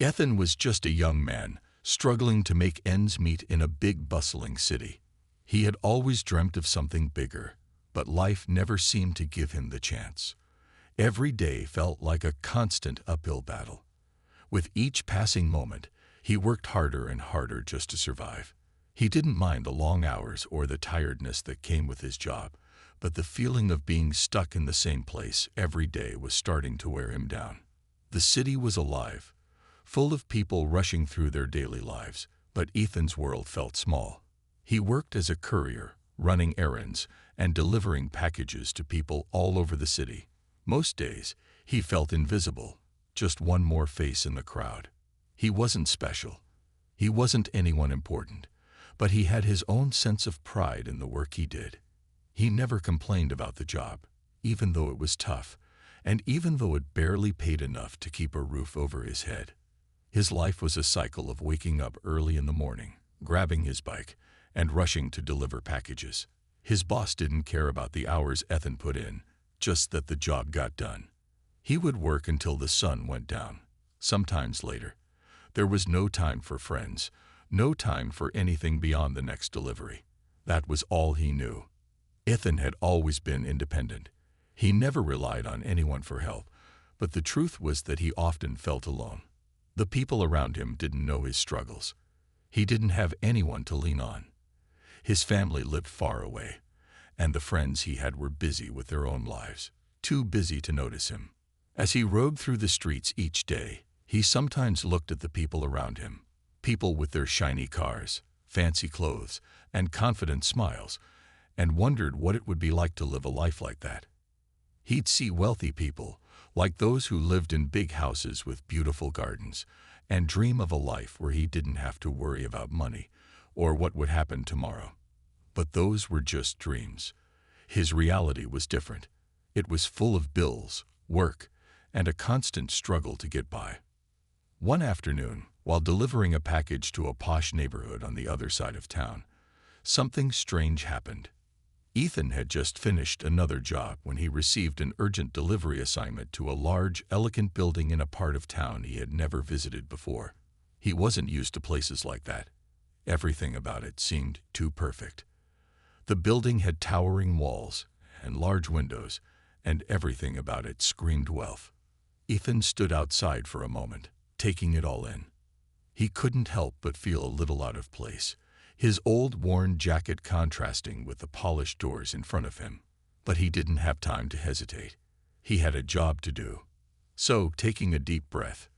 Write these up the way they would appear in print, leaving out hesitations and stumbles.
Ethan was just a young man, struggling to make ends meet in a big bustling city. He had always dreamt of something bigger, but life never seemed to give him the chance. Every day felt like a constant uphill battle. With each passing moment, he worked harder and harder just to survive. He didn't mind the long hours or the tiredness that came with his job, but the feeling of being stuck in the same place every day was starting to wear him down. The city was alive, full of people rushing through their daily lives, but Ethan's world felt small. He worked as a courier, running errands and delivering packages to people all over the city. Most days, he felt invisible, just one more face in the crowd. He wasn't special. He wasn't anyone important, but he had his own sense of pride in the work he did. He never complained about the job, even though it was tough, and even though it barely paid enough to keep a roof over his head. His life was a cycle of waking up early in the morning, grabbing his bike, and rushing to deliver packages. His boss didn't care about the hours Ethan put in, just that the job got done. He would work until the sun went down, sometimes later. There was no time for friends, no time for anything beyond the next delivery. That was all he knew. Ethan had always been independent. He never relied on anyone for help, but the truth was that he often felt alone. The people around him didn't know his struggles. He didn't have anyone to lean on. His family lived far away, and the friends he had were busy with their own lives, too busy to notice him. As he rode through the streets each day, he sometimes looked at the people around him, people with their shiny cars, fancy clothes, and confident smiles, and wondered what it would be like to live a life like that. He'd see wealthy people, like those who lived in big houses with beautiful gardens, and dream of a life where he didn't have to worry about money or what would happen tomorrow. But those were just dreams. His reality was different. It was full of bills, work, and a constant struggle to get by. One afternoon, while delivering a package to a posh neighborhood on the other side of town, something strange happened. Ethan had just finished another job when he received an urgent delivery assignment to a large, elegant building in a part of town he had never visited before. He wasn't used to places like that. Everything about it seemed too perfect. The building had towering walls and large windows, and everything about it screamed wealth. Ethan stood outside for a moment, taking it all in. He couldn't help but feel a little out of place, his old worn jacket contrasting with the polished doors in front of him. But he didn't have time to hesitate. He had a job to do. So, taking a deep breath,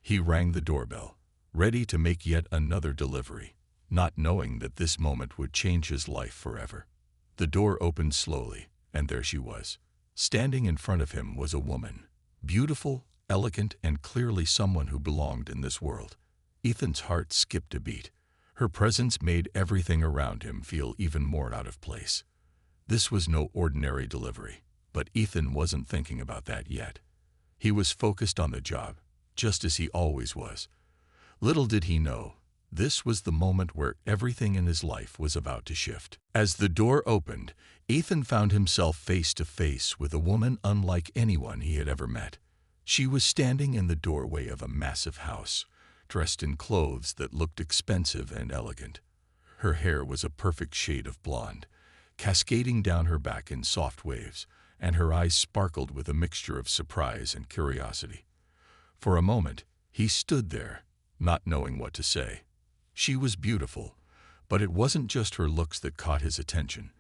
he rang the doorbell, ready to make yet another delivery, not knowing that this moment would change his life forever. The door opened slowly, and there she was. Standing in front of him was a woman, beautiful, elegant, and clearly someone who belonged in this world. Ethan's heart skipped a beat. Her presence made everything around him feel even more out of place. This was no ordinary delivery, but Ethan wasn't thinking about that yet. He was focused on the job, just as he always was. Little did he know, this was the moment where everything in his life was about to shift. As the door opened, Ethan found himself face to face with a woman unlike anyone he had ever met. She was standing in the doorway of a massive house, dressed in clothes that looked expensive and elegant. Her hair was a perfect shade of blonde, cascading down her back in soft waves, and her eyes sparkled with a mixture of surprise and curiosity. For a moment, he stood there, not knowing what to say. She was beautiful, but it wasn't just her looks that caught his attention.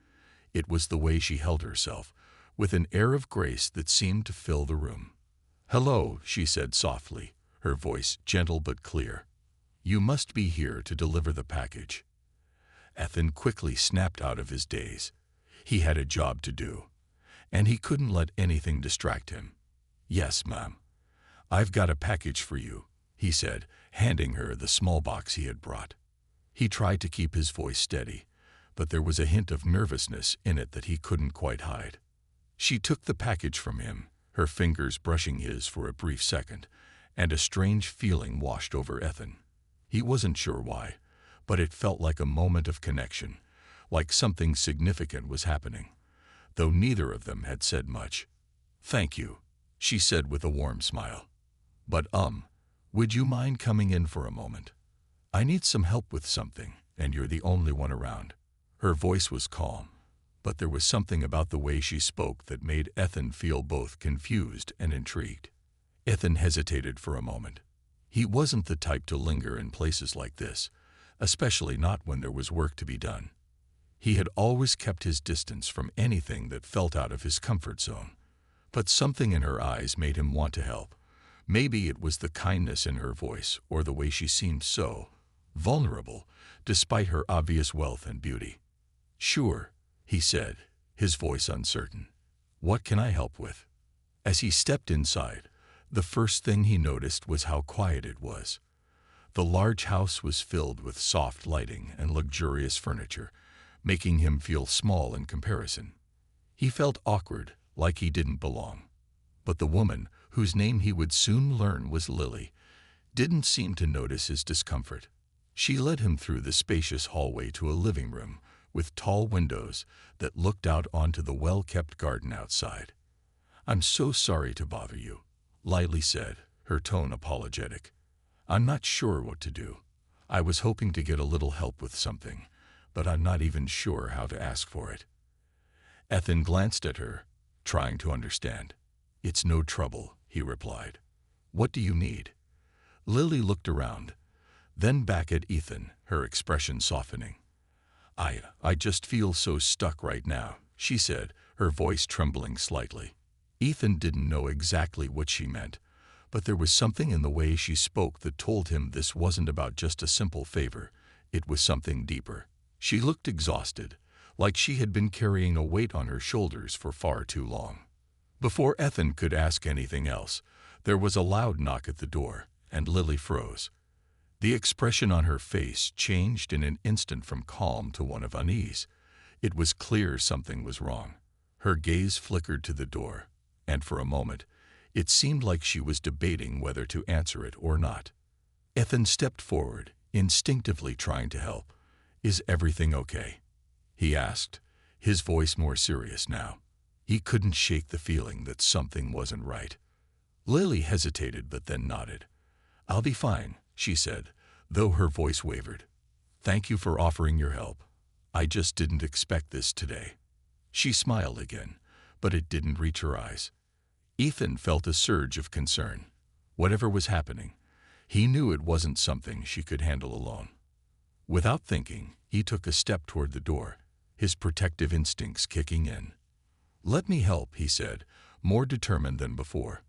It was the way she held herself, with an air of grace that seemed to fill the room. "Hello," she said softly, her voice gentle but clear. "You must be here to deliver the package." Ethan quickly snapped out of his daze. He had a job to do, and he couldn't let anything distract him. "Yes, ma'am. I've got a package for you," he said, handing her the small box he had brought. He tried to keep his voice steady, but there was a hint of nervousness in it that he couldn't quite hide. She took the package from him, her fingers brushing his for a brief second, and a strange feeling washed over Ethan. He wasn't sure why, but it felt like a moment of connection, like something significant was happening, though neither of them had said much. "Thank you," she said with a warm smile. "But, Would you mind coming in for a moment? I need some help with something, and you're the only one around." Her voice was calm, but there was something about the way she spoke that made Ethan feel both confused and intrigued. Ethan hesitated for a moment. He wasn't the type to linger in places like this, especially not when there was work to be done. He had always kept his distance from anything that felt out of his comfort zone. But something in her eyes made him want to help. Maybe it was the kindness in her voice or the way she seemed so vulnerable, despite her obvious wealth and beauty. "Sure," he said, his voice uncertain. "What can I help with?" As he stepped inside, the first thing he noticed was how quiet it was. The large house was filled with soft lighting and luxurious furniture, making him feel small in comparison. He felt awkward, like he didn't belong. But the woman, whose name he would soon learn was Lily, didn't seem to notice his discomfort. She led him through the spacious hallway to a living room with tall windows that looked out onto the well-kept garden outside. "I'm so sorry to bother you," Lily said, her tone apologetic. "I'm not sure what to do. I was hoping to get a little help with something, but I'm not even sure how to ask for it." Ethan glanced at her, trying to understand. "It's no trouble," he replied. "What do you need?" Lily looked around, then back at Ethan, her expression softening. I just feel so stuck right now," she said, her voice trembling slightly. Ethan didn't know exactly what she meant, but there was something in the way she spoke that told him this wasn't about just a simple favor. It was something deeper. She looked exhausted, like she had been carrying a weight on her shoulders for far too long. Before Ethan could ask anything else, there was a loud knock at the door, and Lily froze. The expression on her face changed in an instant from calm to one of unease. It was clear something was wrong. Her gaze flickered to the door, and for a moment, it seemed like she was debating whether to answer it or not. Ethan stepped forward, instinctively trying to help. "Is everything okay?" he asked, his voice more serious now. He couldn't shake the feeling that something wasn't right. Lily hesitated but then nodded. "I'll be fine," she said, though her voice wavered. "Thank you for offering your help. I just didn't expect this today." She smiled again, but it didn't reach her eyes. Ethan felt a surge of concern. Whatever was happening, he knew it wasn't something she could handle alone. Without thinking, he took a step toward the door, his protective instincts kicking in. "Let me help," he said, more determined than before.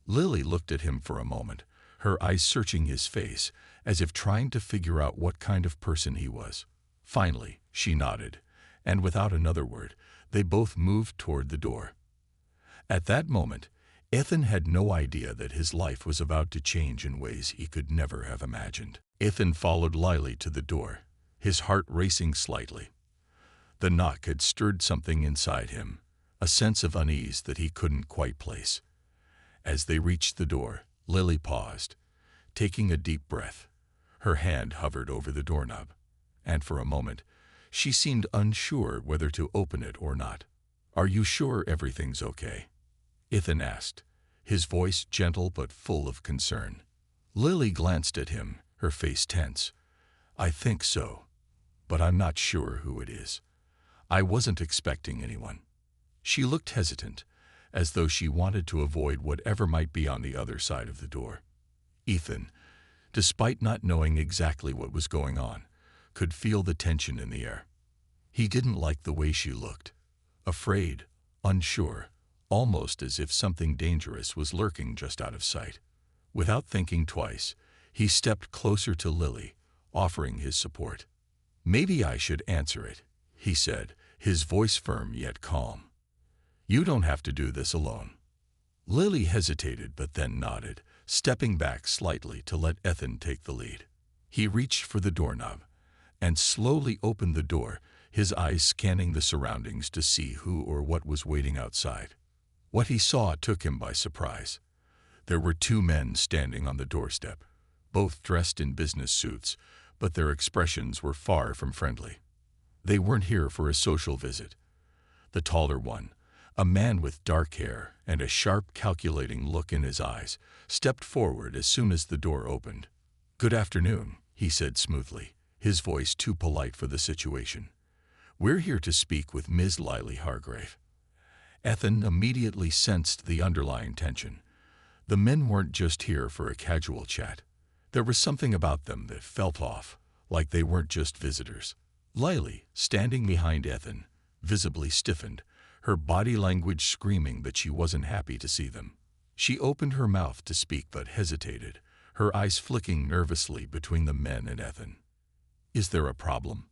Lily looked at him for a moment, her eyes searching his face, as if trying to figure out what kind of person he was. Finally, she nodded, and without another word, they both moved toward the door. At that moment, Ethan had no idea that his life was about to change in ways he could never have imagined. Ethan followed Lily to the door, his heart racing slightly. The knock had stirred something inside him, a sense of unease that he couldn't quite place. As they reached the door, Lily paused, taking a deep breath. Her hand hovered over the doorknob, and for a moment, she seemed unsure whether to open it or not. "Are you sure everything's okay?" Ethan asked, his voice gentle but full of concern. Lily glanced at him, her face tense. "I think so, but I'm not sure who it is. I wasn't expecting anyone." She looked hesitant, as though she wanted to avoid whatever might be on the other side of the door. Ethan, despite not knowing exactly what was going on, could feel the tension in the air. He didn't like the way she looked. Afraid, unsure, almost as if something dangerous was lurking just out of sight. Without thinking twice, he stepped closer to Lily, offering his support. "Maybe I should answer it," he said, his voice firm yet calm. "You don't have to do this alone." Lily hesitated but then nodded, stepping back slightly to let Ethan take the lead. He reached for the doorknob and slowly opened the door, his eyes scanning the surroundings to see who or what was waiting outside. What he saw took him by surprise. There were two men standing on the doorstep, both dressed in business suits, but their expressions were far from friendly. They weren't here for a social visit. The taller one, A man with dark hair and a sharp, calculating look in his eyes stepped forward as soon as the door opened. "Good afternoon," he said smoothly, his voice too polite for the situation. "We're here to speak with Ms. Lily Hargrave." Ethan immediately sensed the underlying tension. The men weren't just here for a casual chat. There was something about them that felt off, like they weren't just visitors. Lily, standing behind Ethan, visibly stiffened, her body language screaming that she wasn't happy to see them. She opened her mouth to speak but hesitated, her eyes flicking nervously between the men and Ethan. "Is there a problem?"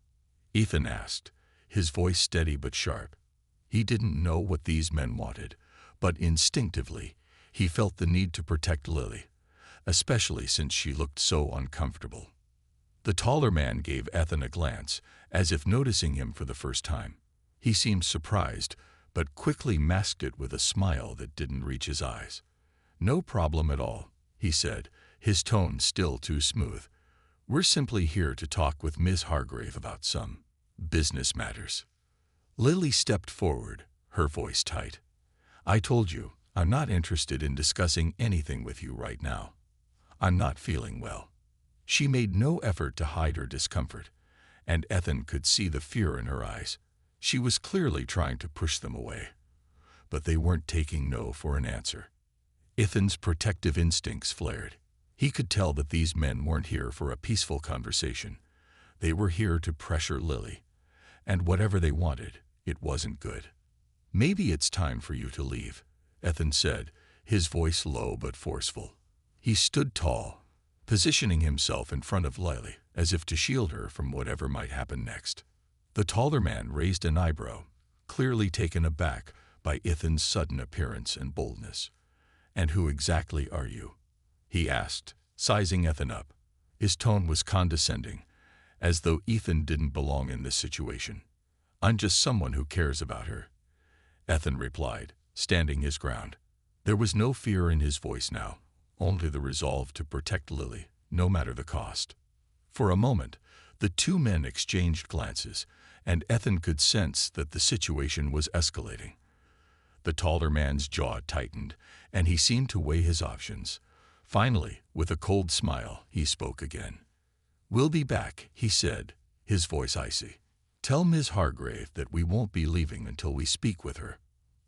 Ethan asked, his voice steady but sharp. He didn't know what these men wanted, but instinctively, he felt the need to protect Lily, especially since she looked so uncomfortable. The taller man gave Ethan a glance, as if noticing him for the first time. He seemed surprised, but quickly masked it with a smile that didn't reach his eyes. "No problem at all," he said, his tone still too smooth. "We're simply here to talk with Ms. Hargrave about some business matters." Lily stepped forward, her voice tight. "I told you, I'm not interested in discussing anything with you right now. I'm not feeling well." She made no effort to hide her discomfort, and Ethan could see the fear in her eyes. She was clearly trying to push them away, but they weren't taking no for an answer. Ethan's protective instincts flared. He could tell that these men weren't here for a peaceful conversation. They were here to pressure Lily, and whatever they wanted, it wasn't good. "Maybe it's time for you to leave," Ethan said, his voice low but forceful. He stood tall, positioning himself in front of Lily as if to shield her from whatever might happen next. The taller man raised an eyebrow, clearly taken aback by Ethan's sudden appearance and boldness. "And who exactly are you?" he asked, sizing Ethan up. His tone was condescending, as though Ethan didn't belong in this situation. "I'm just someone who cares about her," Ethan replied, standing his ground. There was no fear in his voice now, only the resolve to protect Lily, no matter the cost. For a moment, the two men exchanged glances, and Ethan could sense that the situation was escalating. The taller man's jaw tightened, and he seemed to weigh his options. Finally, with a cold smile, he spoke again. "We'll be back," he said, his voice icy. "Tell Ms. Hargrave that we won't be leaving until we speak with her."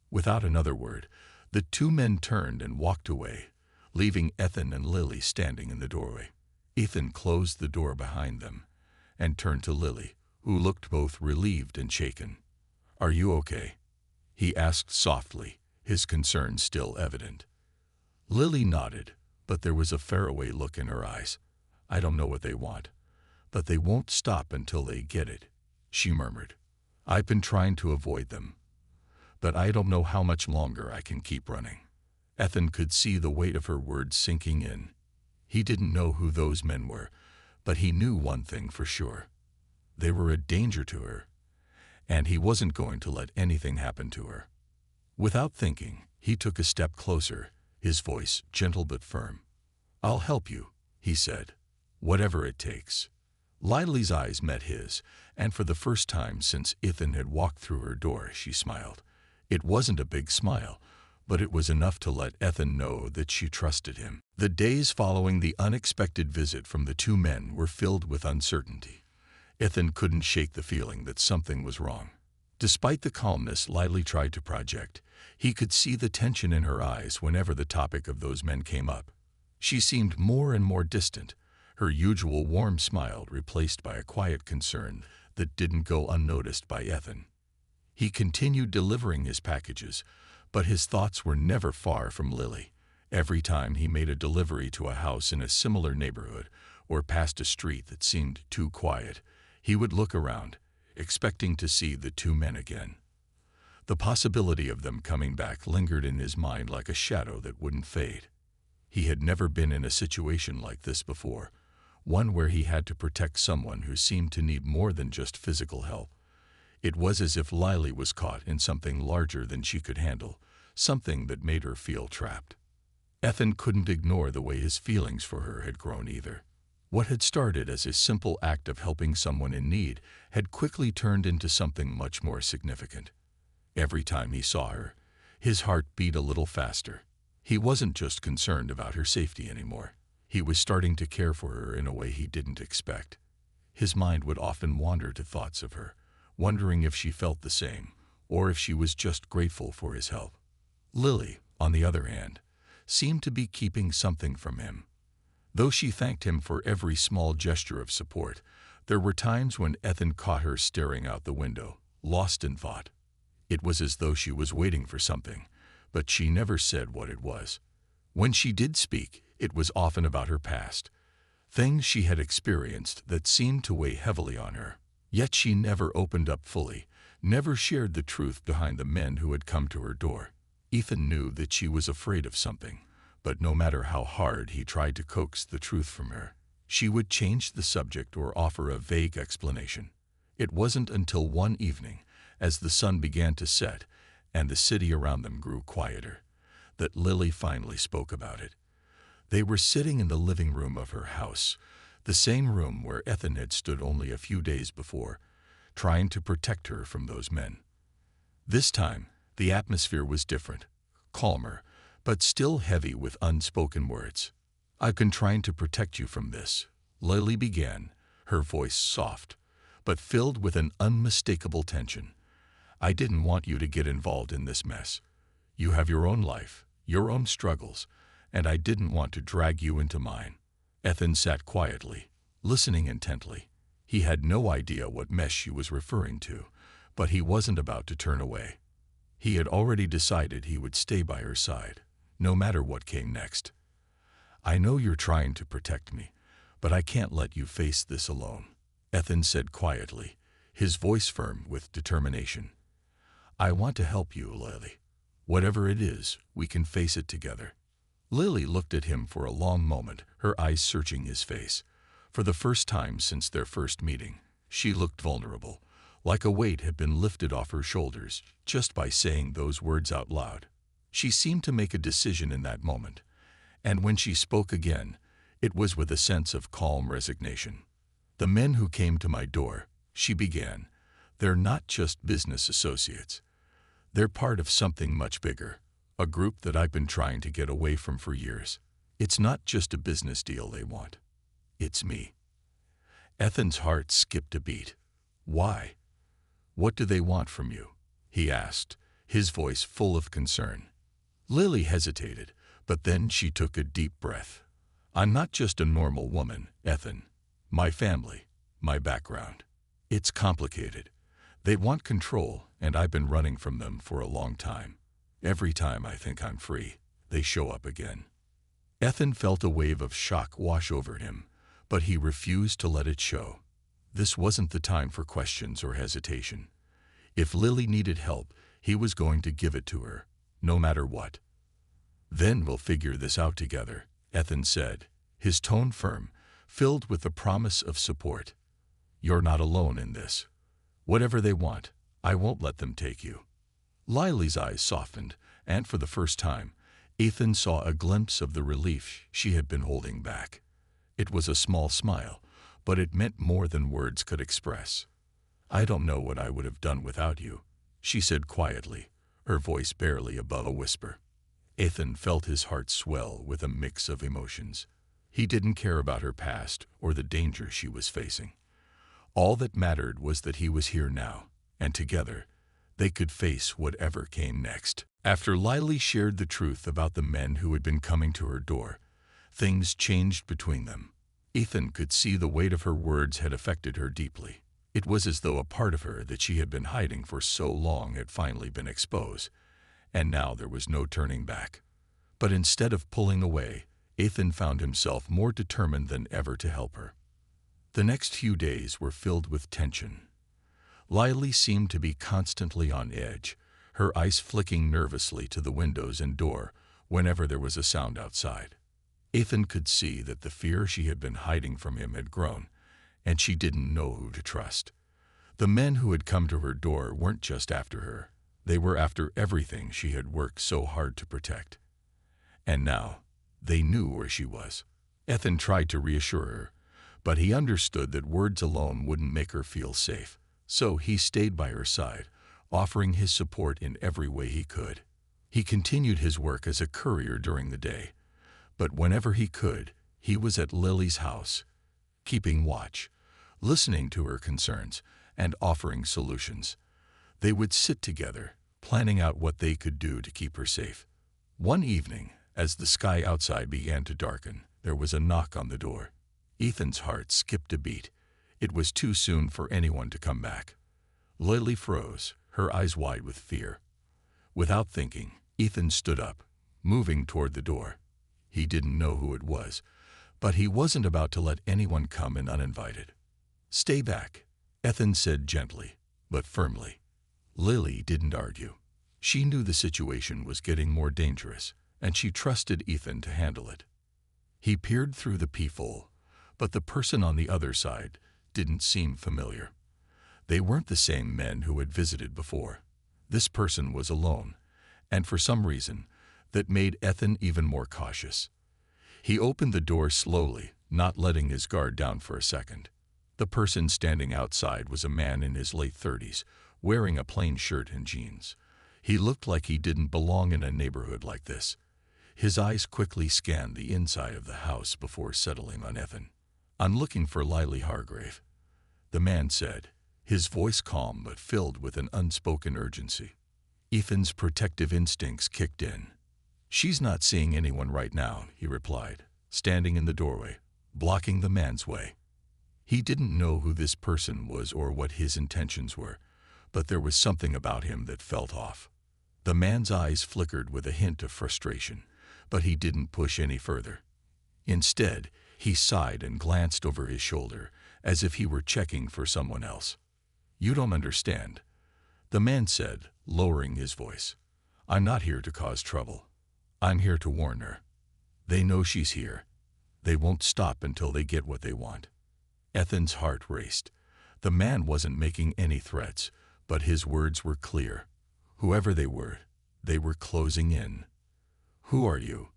Without another word, the two men turned and walked away, leaving Ethan and Lily standing in the doorway. Ethan closed the door behind them and turned to Lily, who looked both relieved and shaken. "Are you okay?" he asked softly, his concern still evident. Lily nodded, but there was a faraway look in her eyes. "I don't know what they want, but they won't stop until they get it," she murmured. "I've been trying to avoid them, but I don't know how much longer I can keep running." Ethan could see the weight of her words sinking in. He didn't know who those men were, but he knew one thing for sure. They were a danger to her, and he wasn't going to let anything happen to her. Without thinking, he took a step closer, his voice gentle but firm. "I'll help you," he said, "whatever it takes." Lily's eyes met his, and for the first time since Ethan had walked through her door, she smiled. It wasn't a big smile, but it was enough to let Ethan know that she trusted him. The days following the unexpected visit from the two men were filled with uncertainty. Ethan couldn't shake the feeling that something was wrong. Despite the calmness Lily tried to project, he could see the tension in her eyes whenever the topic of those men came up. She seemed more and more distant, her usual warm smile replaced by a quiet concern that didn't go unnoticed by Ethan. He continued delivering his packages, but his thoughts were never far from Lily. Every time he made a delivery to a house in a similar neighborhood or passed a street that seemed too quiet, he would look around, expecting to see the two men again. The possibility of them coming back lingered in his mind like a shadow that wouldn't fade. He had never been in a situation like this before, one where he had to protect someone who seemed to need more than just physical help. It was as if Lily was caught in something larger than she could handle, something that made her feel trapped. Ethan couldn't ignore the way his feelings for her had grown either. What had started as a simple act of helping someone in need had quickly turned into something much more significant. Every time he saw her, His heart beat a little faster. He wasn't just concerned about her safety anymore. He was starting to care for her in a way he didn't expect. His mind would often wander to thoughts of her, wondering if she felt the same, or if she was just grateful for his help. Lily, on the other hand, seemed to be keeping something from him. Though she thanked him for every small gesture of support, there were times when Ethan caught her staring out the window, lost in thought. It was as though she was waiting for something, but she never said what it was. When she did speak, it was often about her past, things she had experienced that seemed to weigh heavily on her. Yet she never opened up fully, never shared the truth behind the men who had come to her door. Ethan knew that she was afraid of something, but no matter how hard he tried to coax the truth from her, she would change the subject or offer a vague explanation. It wasn't until one evening, as the sun began to set and the city around them grew quieter, that Lily finally spoke about it. They were sitting in the living room of her house, the same room where Ethan had stood only a few days before, trying to protect her from those men. This time, the atmosphere was different, calmer, but still heavy with unspoken words. "I've been trying to protect you from this," Lily began, her voice soft, but filled with an unmistakable tension. "I didn't want you to get involved in this mess. You have your own life, your own struggles, and I didn't want to drag you into mine." Ethan sat quietly, listening intently. He had no idea what mess she was referring to, but he wasn't about to turn away. He had already decided he would stay by her side, no matter what came next. "I know you're trying to protect me, but I can't let you face this alone," Ethan said quietly, his voice firm with determination. "I want to help you, Lily. Whatever it is, we can face it together." Lily looked at him for a long moment, her eyes searching his face. For the first time since their first meeting, she looked vulnerable, like a weight had been lifted off her shoulders just by saying those words out loud. She seemed to make a decision in that moment, and when she spoke again, it was with a sense of calm resignation. "The men who came to my door," she began, "they're not just business associates. They're part of something much bigger, a group that I've been trying to get away from for years. It's not just a business deal they want. It's me." Ethan's heart skipped a beat. "Why? What do they want from you?" he asked, his voice full of concern. Lily hesitated, but then she took a deep breath. "I'm not just a normal woman, Ethan. My family, my background. It's complicated. They want control, and I've been running from them for a long time. Every time I think I'm free, they show up again." Ethan felt a wave of shock wash over him, but he refused to let it show. This wasn't the time for questions or hesitation. If Lily needed help, he was going to give it to her, no matter what. "Then we'll figure this out together," Ethan said, his tone firm, filled with the promise of support. "You're not alone in this. Whatever they want, I won't let them take you." Lily's eyes softened, and for the first time, Ethan saw a glimpse of the relief she had been holding back. It was a small smile, but it meant more than words could express. "I don't know what I would have done without you," she said quietly, her voice barely above a whisper. Ethan felt his heart swell with a mix of emotions. He didn't care about her past or the danger she was facing. All that mattered was that he was here now, and together, they could face whatever came next. After Lily shared the truth about the men who had been coming to her door, things changed between them. Ethan could see the weight of her words had affected her deeply. It was as though a part of her that she had been hiding for so long had finally been exposed, and now there was no turning back. But instead of pulling away, Ethan found himself more determined than ever to help her. The next few days were filled with tension. Lily seemed to be constantly on edge, her eyes flicking nervously to the windows and door whenever there was a sound outside. Ethan could see that the fear she had been hiding from him had grown, and she didn't know who to trust. The men who had come to her door weren't just after her. They were after everything she had worked so hard to protect. And now, they knew where she was. Ethan tried to reassure her, but he understood that words alone wouldn't make her feel safe. So he stayed by her side, offering his support in every way he could. He continued his work as a courier during the day, but whenever he could, he was at Lily's house, keeping watch, listening to her concerns, and offering solutions. They would sit together, planning out what they could do to keep her safe. One evening, as the sky outside began to darken, there was a knock on the door. Ethan's heart skipped a beat. It was too soon for anyone to come back. Lily froze, her eyes wide with fear. Without thinking, Ethan stood up, moving toward the door. He didn't know who it was, but he wasn't about to let anyone come in uninvited. "Stay back," Ethan said gently, but firmly. Lily didn't argue. She knew the situation was getting more dangerous, and she trusted Ethan to handle it. He peered through the peephole, but the person on the other side didn't seem familiar. They weren't the same men who had visited before. This person was alone, and for some reason, that made Ethan even more cautious. He opened the door slowly, not letting his guard down for a second. The person standing outside was a man in his late 30s, wearing a plain shirt and jeans. He looked like he didn't belong in a neighborhood like this. His eyes quickly scanned the inside of the house before settling on Ethan. "I'm looking for Lily Hargrave," the man said, his voice calm but filled with an unspoken urgency. Ethan's protective instincts kicked in. "She's not seeing anyone right now," he replied, standing in the doorway, blocking the man's way. He didn't know who this person was or what his intentions were, but there was something about him that felt off. The man's eyes flickered with a hint of frustration, but he didn't push any further. Instead, he sighed and glanced over his shoulder, as if he were checking for someone else. "You don't understand," the man said, lowering his voice. "I'm not here to cause trouble. I'm here to warn her. They know she's here. They won't stop until they get what they want." Ethan's heart raced. The man wasn't making any threats, but his words were clear. Whoever they were closing in. "Who are you?"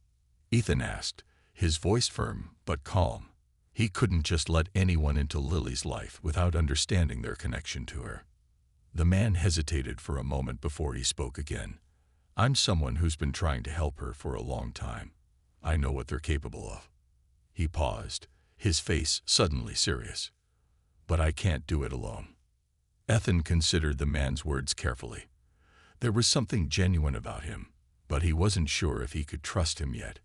Ethan asked, his voice firm but calm. He couldn't just let anyone into Lily's life without understanding their connection to her. The man hesitated for a moment before he spoke again. "I'm someone who's been trying to help her for a long time. I know what they're capable of." He paused, his face suddenly serious. "But I can't do it alone." Ethan considered the man's words carefully. There was something genuine about him, but he wasn't sure if he could trust him yet.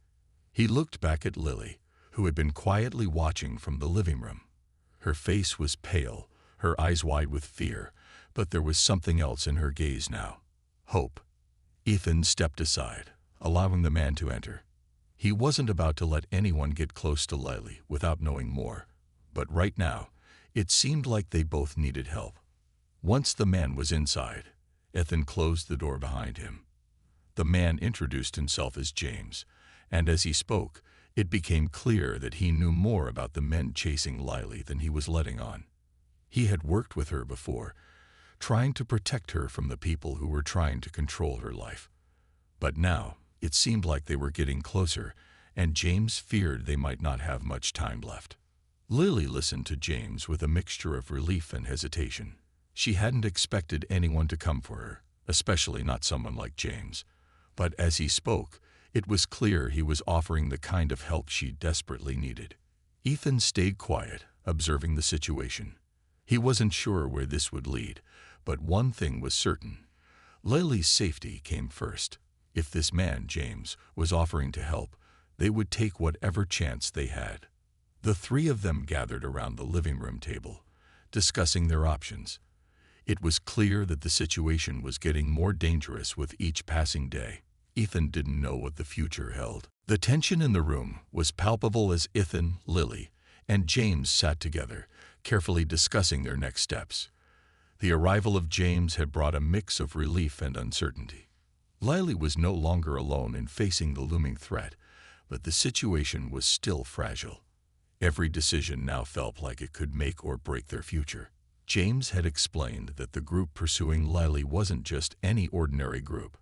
He looked back at Lily, who had been quietly watching from the living room. Her face was pale, her eyes wide with fear, but there was something else in her gaze now. Hope. Ethan stepped aside, allowing the man to enter. He wasn't about to let anyone get close to Lily without knowing more, but right now, it seemed like they both needed help. Once the man was inside, Ethan closed the door behind him. The man introduced himself as James, and as he spoke, it became clear that he knew more about the men chasing Lily than he was letting on. He had worked with her before, trying to protect her from the people who were trying to control her life. But now, it seemed like they were getting closer, and James feared they might not have much time left. Lily listened to James with a mixture of relief and hesitation. She hadn't expected anyone to come for her, especially not someone like James. But as he spoke, it was clear he was offering the kind of help she desperately needed. Ethan stayed quiet, observing the situation. He wasn't sure where this would lead, but one thing was certain. Lily's safety came first. If this man, James, was offering to help, they would take whatever chance they had. The three of them gathered around the living room table, discussing their options. It was clear that the situation was getting more dangerous with each passing day. Ethan didn't know what the future held. The tension in the room was palpable as Ethan, Lily, and James sat together, carefully discussing their next steps. The arrival of James had brought a mix of relief and uncertainty. Lily was no longer alone in facing the looming threat, but the situation was still fragile. Every decision now felt like it could make or break their future. James had explained that the group pursuing Lily wasn't just any ordinary group.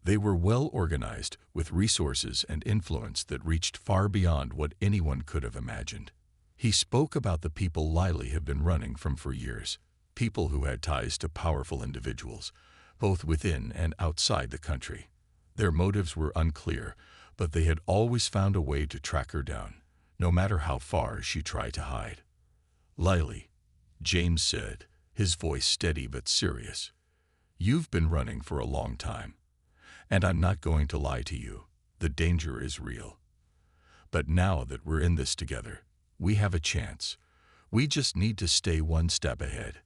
They were well organized, with resources and influence that reached far beyond what anyone could have imagined. He spoke about the people Lily had been running from for years, people who had ties to powerful individuals, both within and outside the country. Their motives were unclear, but they had always found a way to track her down, no matter how far she tried to hide. "Lily," James said, his voice steady but serious, "you've been running for a long time, and I'm not going to lie to you. The danger is real. But now that we're in this together, we have a chance. We just need to stay one step ahead."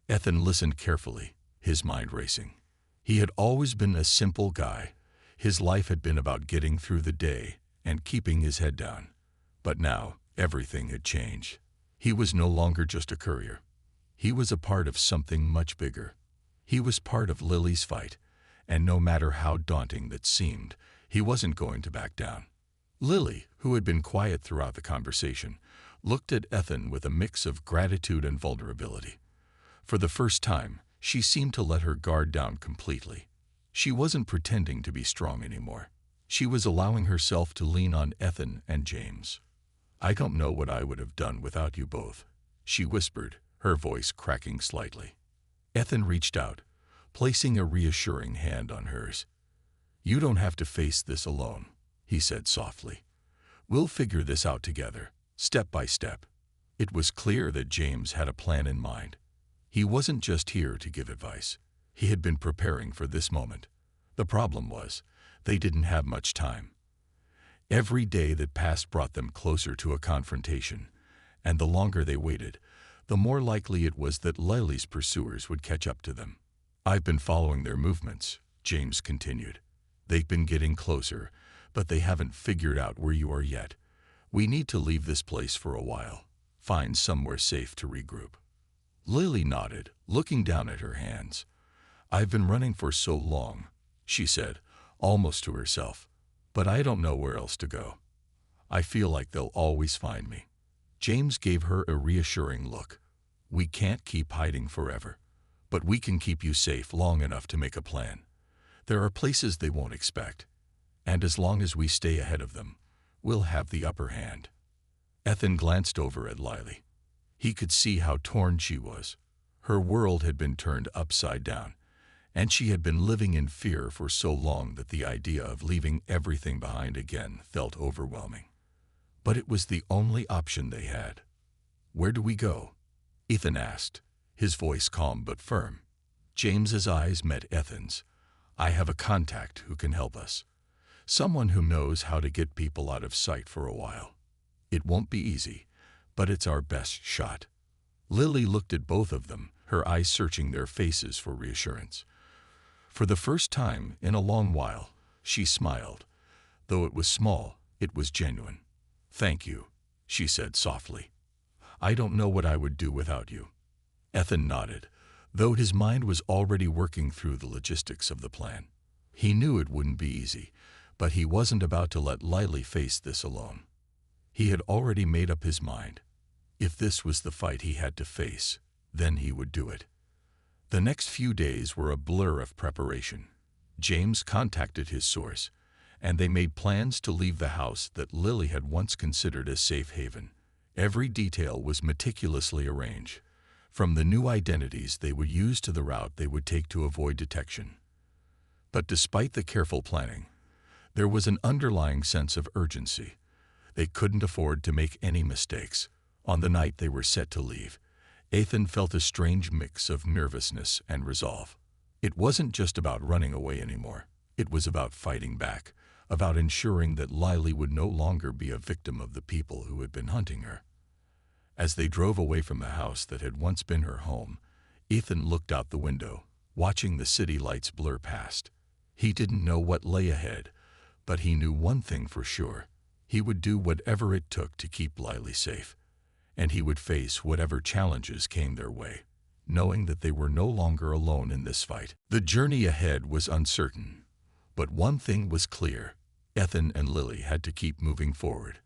Ethan listened carefully, his mind racing. He had always been a simple guy. His life had been about getting through the day and keeping his head down. But now, everything had changed. He was no longer just a courier. He was a part of something much bigger. He was part of Lily's fight, and no matter how daunting that seemed, he wasn't going to back down. Lily, who had been quiet throughout the conversation, looked at Ethan with a mix of gratitude and vulnerability. For the first time, she seemed to let her guard down completely. She wasn't pretending to be strong anymore. She was allowing herself to lean on Ethan and James. "I don't know what I would have done without you both," she whispered, her voice cracking slightly. Ethan reached out, placing a reassuring hand on hers. "You don't have to face this alone," he said softly. "We'll figure this out together, step by step." It was clear that James had a plan in mind. He wasn't just here to give advice. He had been preparing for this moment. The problem was, they didn't have much time. Every day that passed brought them closer to a confrontation, and the longer they waited, the more likely it was that Lily's pursuers would catch up to them. "I've been following their movements," James continued. "They've been getting closer, but they haven't figured out where you are yet. We need to leave this place for a while, find somewhere safe to regroup." Lily nodded, looking down at her hands. "I've been running for so long," she said, almost to herself, "but I don't know where else to go. I feel like they'll always find me." James gave her a reassuring look. "We can't keep hiding forever, but we can keep you safe long enough to make a plan. There are places they won't expect, and as long as we stay ahead of them, we'll have the upper hand." Ethan glanced over at Lily. He could see how torn she was. Her world had been turned upside down, and she had been living in fear for so long that the idea of leaving everything behind again felt overwhelming. But it was the only option they had. "Where do we go?" Ethan asked, his voice calm but firm. James's eyes met Ethan's. "I have a contact who can help us. Someone who knows how to get people out of sight for a while. It won't be easy, but it's our best shot." Lily looked at both of them, her eyes searching their faces for reassurance. For the first time in a long while, she smiled. Though it was small, it was genuine. "Thank you," she said softly. "I don't know what I would do without you." Ethan nodded, though his mind was already working through the logistics of the plan. He knew it wouldn't be easy, but he wasn't about to let Lily face this alone. He had already made up his mind. If this was the fight he had to face, then he would do it. The next few days were a blur of preparation. James contacted his source, and they made plans to leave the house that Lily had once considered a safe haven. Every detail was meticulously arranged, from the new identities they would use to the route they would take to avoid detection. But despite the careful planning, there was an underlying sense of urgency. They couldn't afford to make any mistakes. On the night they were set to leave, Ethan felt a strange mix of nervousness and resolve. It wasn't just about running away anymore. It was about fighting back, about ensuring that Lily would no longer be a victim of the people who had been hunting her. As they drove away from the house that had once been her home, Ethan looked out the window, watching the city lights blur past. He didn't know what lay ahead, but he knew one thing for sure. He would do whatever it took to keep Lily safe, and he would face whatever challenges came their way, knowing that they were no longer alone in this fight. The journey ahead was uncertain, but one thing was clear. Ethan and Lily had to keep moving forward.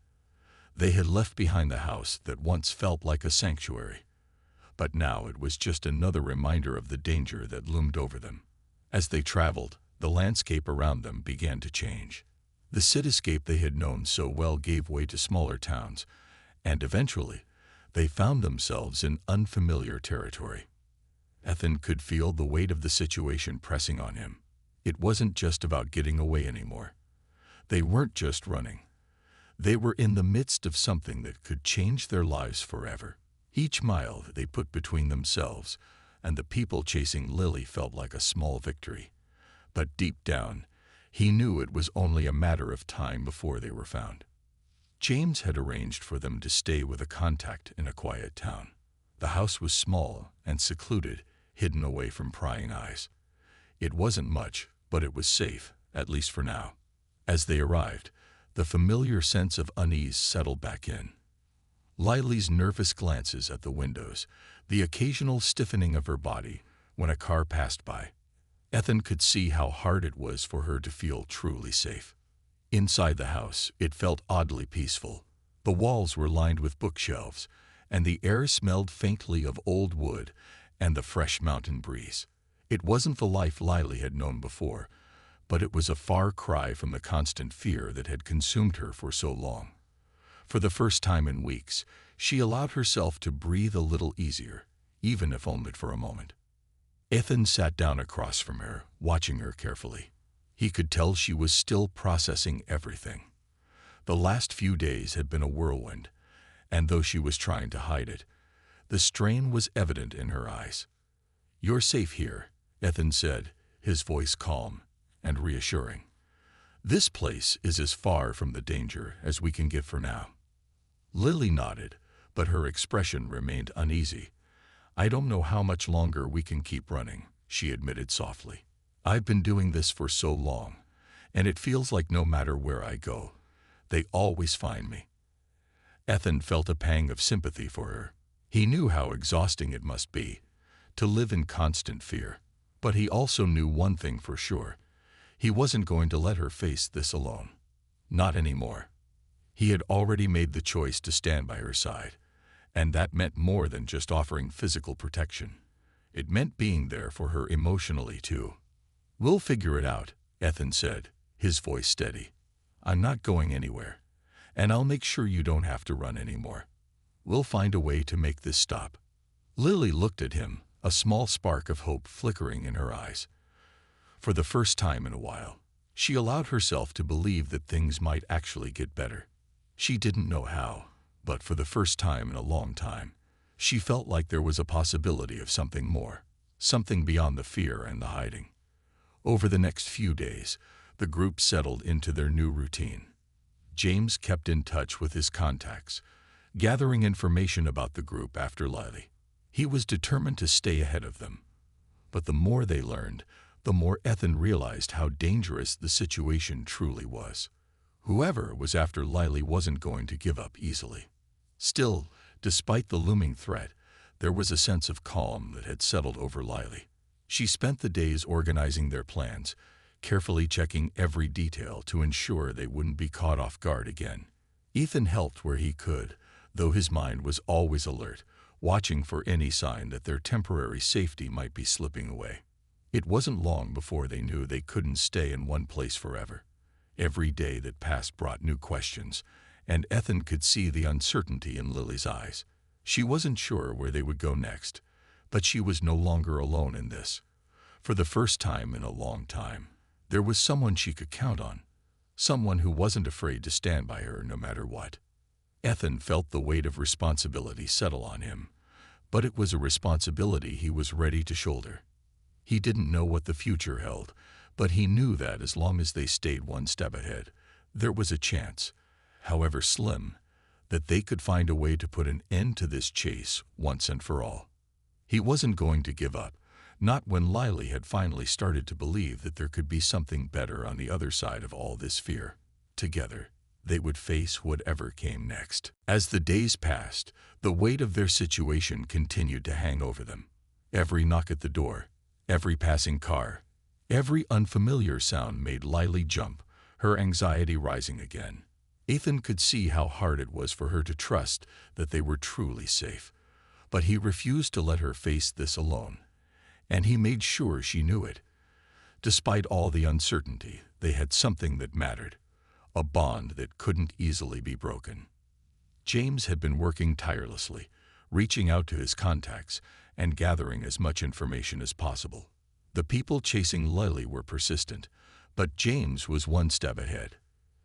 They had left behind the house that once felt like a sanctuary, but now it was just another reminder of the danger that loomed over them. As they traveled, the landscape around them began to change. The cityscape they had known so well gave way to smaller towns, and eventually, they found themselves in unfamiliar territory. Ethan could feel the weight of the situation pressing on him. It wasn't just about getting away anymore. They weren't just running. They were in the midst of something that could change their lives forever. Each mile they put between themselves and the people chasing Lily felt like a small victory. But deep down, he knew it was only a matter of time before they were found. James had arranged for them to stay with a contact in a quiet town. The house was small and secluded, hidden away from prying eyes. It wasn't much, but it was safe, at least for now. As they arrived, the familiar sense of unease settled back in. Lily's nervous glances at the windows, the occasional stiffening of her body when a car passed by. Ethan could see how hard it was for her to feel truly safe. Inside the house, it felt oddly peaceful. The walls were lined with bookshelves, and the air smelled faintly of old wood and the fresh mountain breeze. It wasn't the life Lily had known before, but it was a far cry from the constant fear that had consumed her for so long. For the first time in weeks, she allowed herself to breathe a little easier, even if only for a moment. Ethan sat down across from her, watching her carefully. He could tell she was still processing everything. The last few days had been a whirlwind, and though she was trying to hide it, the strain was evident in her eyes. "You're safe here," Ethan said, his voice calm and reassuring. "This place is as far from the danger as we can get for now." Lily nodded, but her expression remained uneasy. "I don't know how much longer we can keep running," she admitted softly. "I've been doing this for so long, and it feels like no matter where I go, they always find me." Ethan felt a pang of sympathy for her. He knew how exhausting it must be to live in constant fear, but he also knew one thing for sure. He wasn't going to let her face this alone. Not anymore. He had already made the choice to stand by her side, and that meant more than just offering physical protection. It meant being there for her emotionally, too. "We'll figure it out," Ethan said, his voice steady. "I'm not going anywhere, and I'll make sure you don't have to run anymore. We'll find a way to make this stop." Lily looked at him, a small spark of hope flickering in her eyes. For the first time in a while, she allowed herself to believe that things might actually get better. She didn't know how, but for the first time in a long time, she felt like there was a possibility of something more, something beyond the fear and the hiding. Over the next few days, the group settled into their new routine. James kept in touch with his contacts, gathering information about the group after Lily. He was determined to stay ahead of them. But the more they learned, the more Ethan realized how dangerous the situation truly was. Whoever was after Lily wasn't going to give up easily. Still, despite the looming threat, there was a sense of calm that had settled over Lily. She spent the days organizing their plans, carefully checking every detail to ensure they wouldn't be caught off guard again. Ethan helped where he could, though his mind was always alert, watching for any sign that their temporary safety might be slipping away. It wasn't long before they knew they couldn't stay in one place forever. Every day that passed brought new questions, and Ethan could see the uncertainty in Lily's eyes. She wasn't sure where they would go next, but she was no longer alone in this. For the first time in a long time, there was someone she could count on, someone who wasn't afraid to stand by her no matter what. Ethan felt the weight of responsibility settle on him, but it was a responsibility he was ready to shoulder. He didn't know what the future held, but he knew that as long as they stayed one step ahead, there was a chance, however slim, that they could find a way to put an end to this chase once and for all. He wasn't going to give up, not when Lily had finally started to believe that there could be something better on the other side of all this fear. Together, they would face whatever came next. As the days passed, the weight of their situation continued to hang over them. Every knock at the door, every passing car, every unfamiliar sound made Lily jump, her anxiety rising again. Ethan could see how hard it was for her to trust that they were truly safe, but he refused to let her face this alone, and he made sure she knew it. Despite all the uncertainty, they had something that mattered, a bond that couldn't easily be broken. James had been working tirelessly, reaching out to his contacts and gathering as much information as possible. The people chasing Lily were persistent, but James was one step ahead.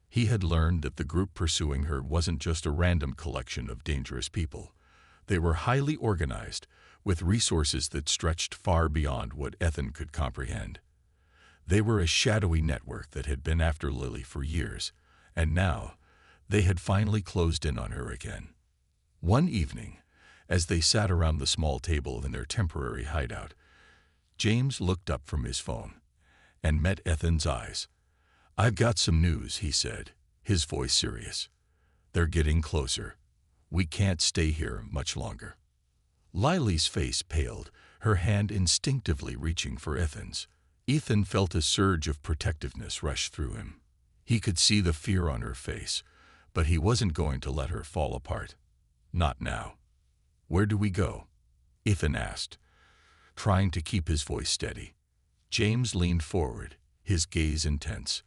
He had learned that the group pursuing her wasn't just a random collection of dangerous people. They were highly organized, with resources that stretched far beyond what Ethan could comprehend. They were a shadowy network that had been after Lily for years, and now they had finally closed in on her again. One evening, as they sat around the small table in their temporary hideout, James looked up from his phone and met Ethan's eyes. "I've got some news," he said, his voice serious. "They're getting closer. We can't stay here much longer." Lily's face paled, her hand instinctively reaching for Ethan's. Ethan felt a surge of protectiveness rush through him. He could see the fear on her face, but he wasn't going to let her fall apart. Not now. "Where do we go?" Ethan asked, trying to keep his voice steady. James leaned forward, his gaze intense.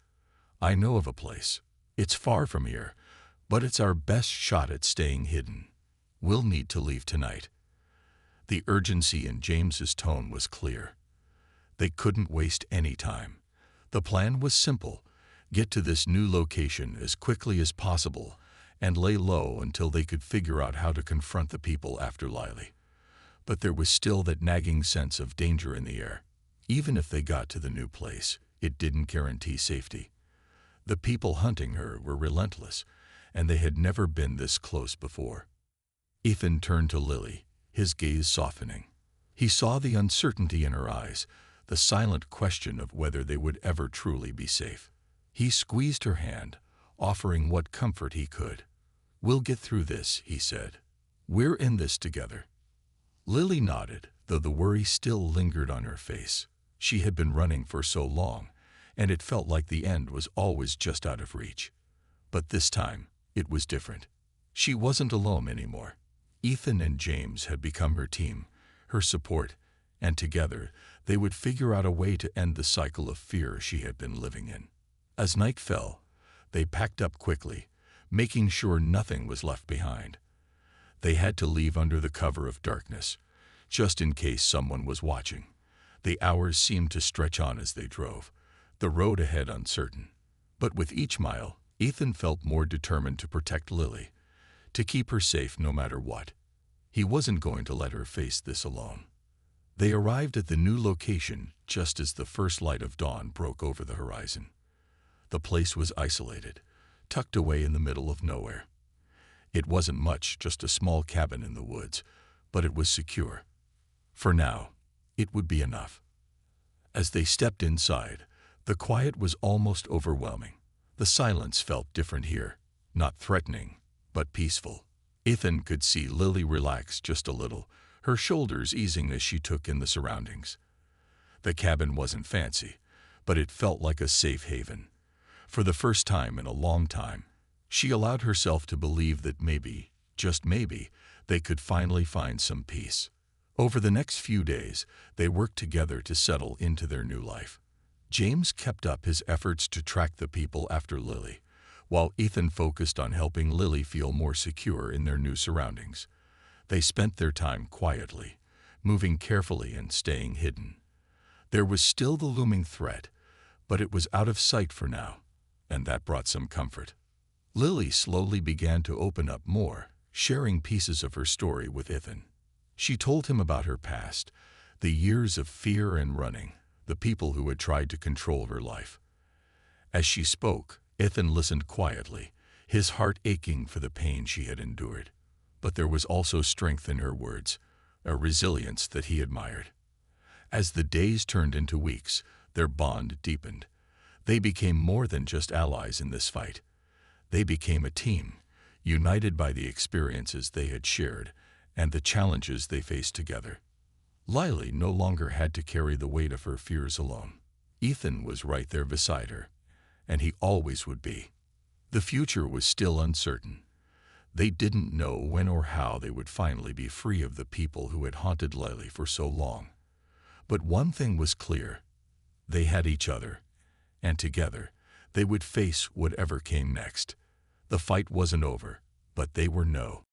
"I know of a place. It's far from here, but it's our best shot at staying hidden. We'll need to leave tonight." The urgency in James's tone was clear. They couldn't waste any time. The plan was simple: get to this new location as quickly as possible and lay low until they could figure out how to confront the people after Lily. But there was still that nagging sense of danger in the air. Even if they got to the new place, it didn't guarantee safety. The people hunting her were relentless, and they had never been this close before. Ethan turned to Lily, his gaze softening. He saw the uncertainty in her eyes, the silent question of whether they would ever truly be safe. He squeezed her hand, offering what comfort he could. "We'll get through this," he said. "We're in this together." Lily nodded, though the worry still lingered on her face. She had been running for so long, and it felt like the end was always just out of reach. But this time, it was different. She wasn't alone anymore. Ethan and James had become her team, her support, and together they would figure out a way to end the cycle of fear she had been living in. As night fell, they packed up quickly, making sure nothing was left behind. They had to leave under the cover of darkness, just in case someone was watching. The hours seemed to stretch on as they drove, the road ahead uncertain. But with each mile, Ethan felt more determined to protect Lily, to keep her safe no matter what. He wasn't going to let her face this alone. They arrived at the new location just as the first light of dawn broke over the horizon. The place was isolated, tucked away in the middle of nowhere. It wasn't much, just a small cabin in the woods, but it was secure. For now, it would be enough. As they stepped inside, the quiet was almost overwhelming. The silence felt different here, not threatening, but peaceful. Ethan could see Lily relax just a little, her shoulders easing as she took in the surroundings. The cabin wasn't fancy, but it felt like a safe haven. For the first time in a long time, she allowed herself to believe that maybe, just maybe, they could finally find some peace. Over the next few days, they worked together to settle into their new life. James kept up his efforts to track the people after Lily, while Ethan focused on helping Lily feel more secure in their new surroundings. They spent their time quietly, moving carefully and staying hidden. There was still the looming threat, but it was out of sight for now, and that brought some comfort. Lily slowly began to open up more, sharing pieces of her story with Ethan. She told him about her past, the years of fear and running, the people who had tried to control her life. As she spoke, Ethan listened quietly, his heart aching for the pain she had endured. But there was also strength in her words, a resilience that he admired. As the days turned into weeks, their bond deepened. They became more than just allies in this fight. They became a team, united by the experiences they had shared and the challenges they faced together. Lily no longer had to carry the weight of her fears alone. Ethan was right there beside her, and he always would be. The future was still uncertain. They didn't know when or how they would finally be free of the people who had haunted Lily for so long. But one thing was clear: they had each other, and together they would face whatever came next. The fight wasn't over, but they were no